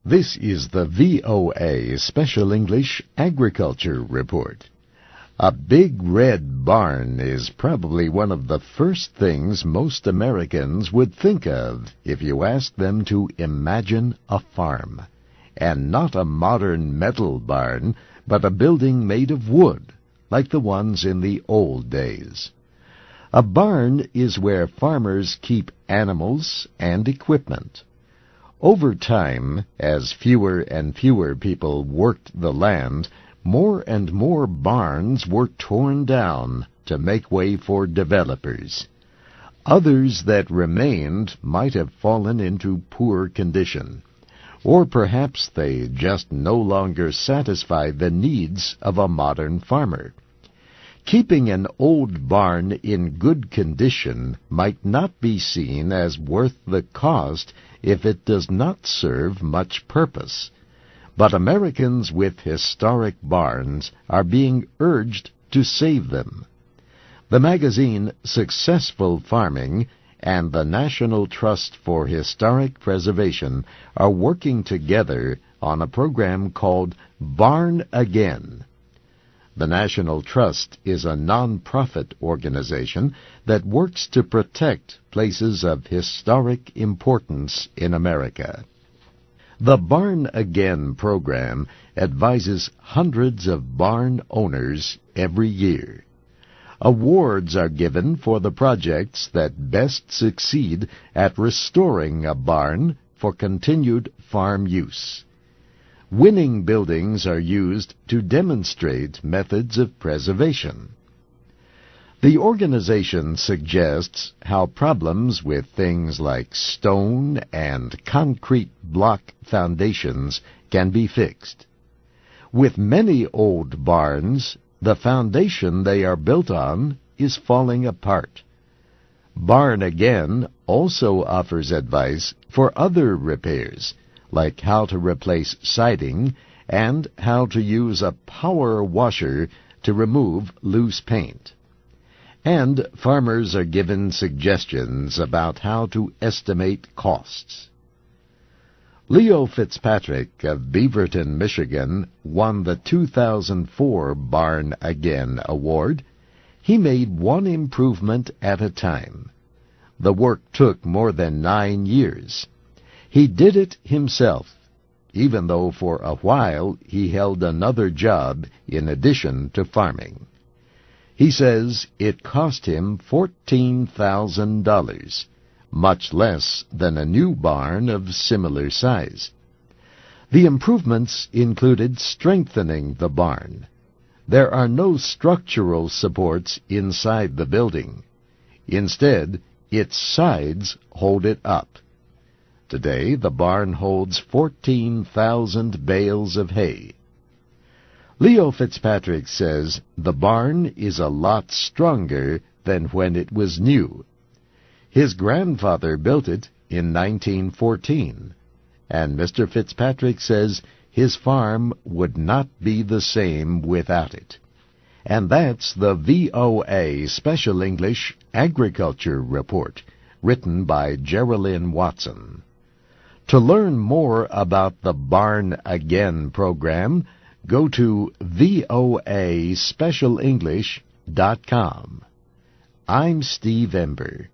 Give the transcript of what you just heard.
This is the VOA Special English Agriculture Report. A big red barn is probably one of the first things most Americans would think of if you asked them to imagine a farm. And not a modern metal barn, but a building made of wood, like the ones in the old days. A barn is where farmers keep animals and equipment. Over time, as fewer and fewer people worked the land, more and more barns were torn down to make way for developers. Others that remained might have fallen into poor condition, or perhaps they just no longer satisfied the needs of a modern farmer. Keeping an old barn in good condition might not be seen as worth the cost if it does not serve much purpose. But Americans with historic barns are being urged to save them. The magazine Successful Farming and the National Trust for Historic Preservation are working together on a program called Barn Again. The National Trust is a non-profit organization that works to protect places of historic importance in America. The Barn Again program advises hundreds of barn owners every year. Awards are given for the projects that best succeed at restoring a barn for continued farm use. Winning buildings are used to demonstrate methods of preservation. The organization suggests how problems with things like stone and concrete block foundations can be fixed. With many old barns, the foundation they are built on is falling apart. Barn Again also offers advice for other repairs, like how to replace siding and how to use a power washer to remove loose paint. And farmers are given suggestions about how to estimate costs. Leo Fitzpatrick of Beaverton, Michigan, won the 2004 Barn Again Award. He made one improvement at a time. The work took more than 9 years. He did it himself, even though for a while he held another job in addition to farming. He says it cost him $14,000, much less than a new barn of similar size. The improvements included strengthening the barn. There are no structural supports inside the building. Instead, its sides hold it up. Today, the barn holds 14,000 bales of hay. Leo Fitzpatrick says the barn is a lot stronger than when it was new. His grandfather built it in 1914, and Mr. Fitzpatrick says his farm would not be the same without it. And that's the VOA Special English Agriculture Report, written by Geraldine Watson. To learn more about the Barn Again program, go to voaspecialenglish.com. I'm Steve Ember.